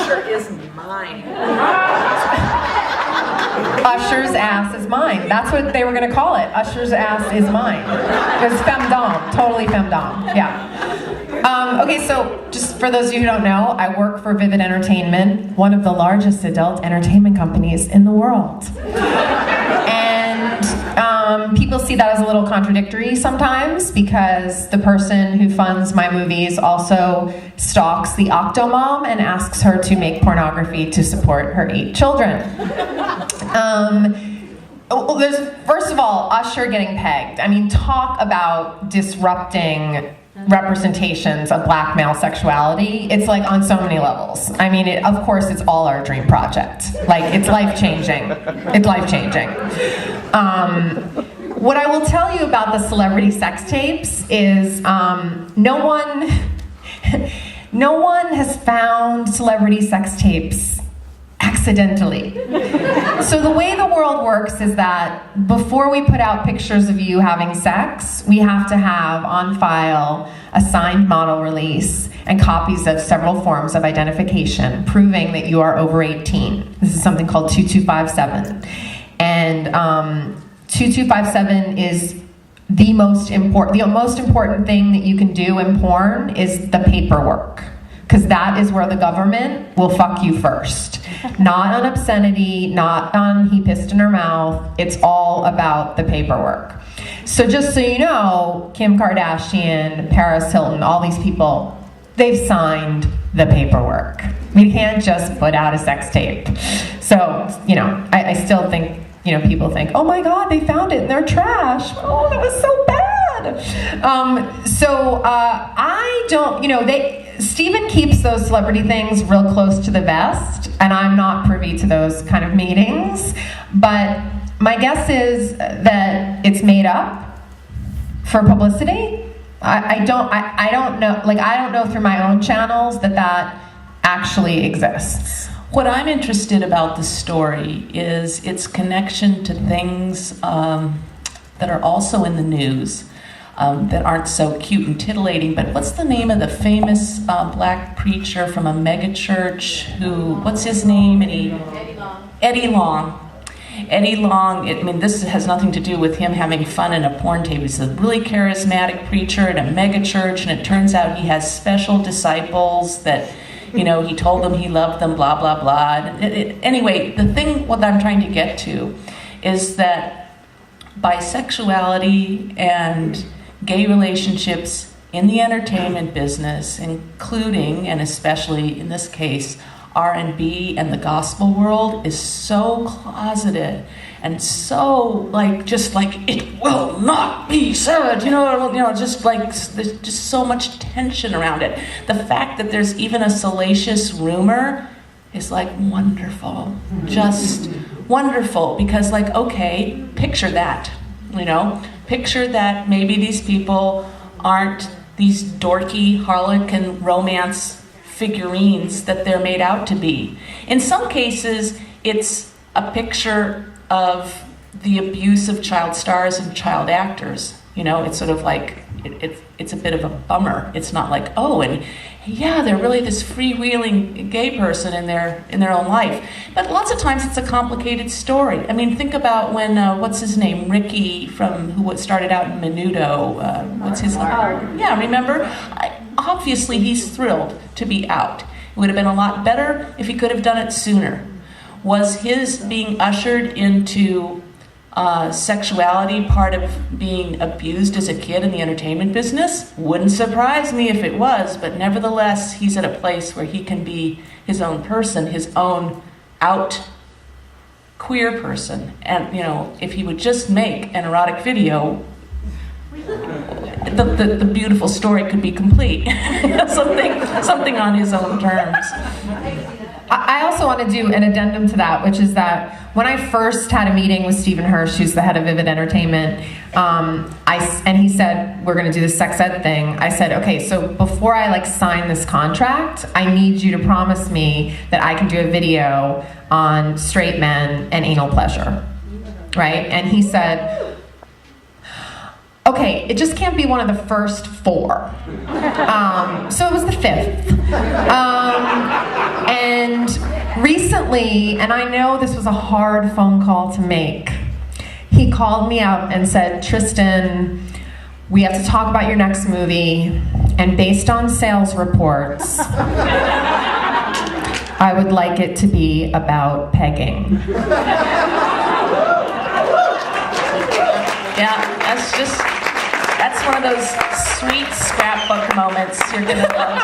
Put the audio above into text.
Usher is mine. Usher's ass is mine. That's what they were going to call it. Usher's ass is mine. It was femdom, totally femdom. Yeah. Okay, so just for those of you who don't know, I work for Vivid Entertainment, one of the largest adult entertainment companies in the world. And people see that as a little contradictory sometimes because the person who funds my movies also stalks the Octomom and asks her to make pornography to support her 8 children. There's, first of all, Usher getting pegged. I mean, talk about disrupting representations of black male sexuality. It's like on so many levels. I mean, of course, it's all our dream project. Like, it's life-changing. It's life-changing. What I will tell you about the celebrity sex tapes is no one has found celebrity sex tapes accidentally. So the way the world works is that before we put out pictures of you having sex, we have to have on file a signed model release and copies of several forms of identification proving that you are over 18. This is something called 2257. And 2257 is the most important thing that you can do in porn is the paperwork. Because that is where the government will fuck you first. Not on obscenity, not on he pissed in her mouth. It's all about the paperwork. So just so you know, Kim Kardashian, Paris Hilton, all these people, they've signed the paperwork. We can't just put out a sex tape. So, you know, I still think, you know, people think, oh my God, they found it in their trash. Oh, that was so bad. I don't, you know, Stephen keeps those celebrity things real close to the vest, and I'm not privy to those kind of meetings, but my guess is that it's made up for publicity. I don't know, like, I don't know through my own channels that actually exists. What I'm interested about the story is its connection to things that are also in the news. That aren't so cute and titillating, but what's the name of the famous black preacher from a mega church who, what's his name? Eddie Long. Eddie Long, I mean, this has nothing to do with him having fun in a porn tape. He's a really charismatic preacher at a mega church, and it turns out he has special disciples that, you know, he told them he loved them, blah, blah, blah. Anyway, the thing, what I'm trying to get to is that bisexuality and gay relationships in the entertainment business, including and especially in this case R&B and the gospel world, is so closeted and so like just like it will not be said, you know, just like there's just so much tension around it. The fact that there's even a salacious rumor is like wonderful, just wonderful, because like, okay, picture that, you know. Picture that maybe these people aren't these dorky harlequin romance figurines that they're made out to be. In some cases, it's a picture of the abuse of child stars and child actors. You know, it's sort of like, it's a bit of a bummer. It's not like, oh, and yeah, they're really this freewheeling gay person in their own life. But lots of times it's a complicated story. I mean, think about when, what's his name, Ricky from, who started out in Menudo, what's his name? Yeah, remember? Obviously he's thrilled to be out. It would have been a lot better if he could have done it sooner. Was his being ushered into sexuality part of being abused as a kid in the entertainment business? Wouldn't surprise me if it was, but nevertheless, he's at a place where he can be his own person, his own out queer person. And, you know, if he would just make an erotic video, the beautiful story could be complete. something on his own terms. I also want to do an addendum to that, which is that when I first had a meeting with Stephen Hirsch, who's the head of Vivid Entertainment, and he said, we're going to do this sex ed thing, I said, okay, so before I like sign this contract, I need you to promise me that I can do a video on straight men and anal pleasure, right? And he said, Okay, it just can't be one of the first 4. So it was the 5th. And recently, and I know this was a hard phone call to make, he called me up and said, Tristan, we have to talk about your next movie, and based on sales reports, I would like it to be about pegging. Yeah, that's one of those sweet scrapbook moments you're gonna love.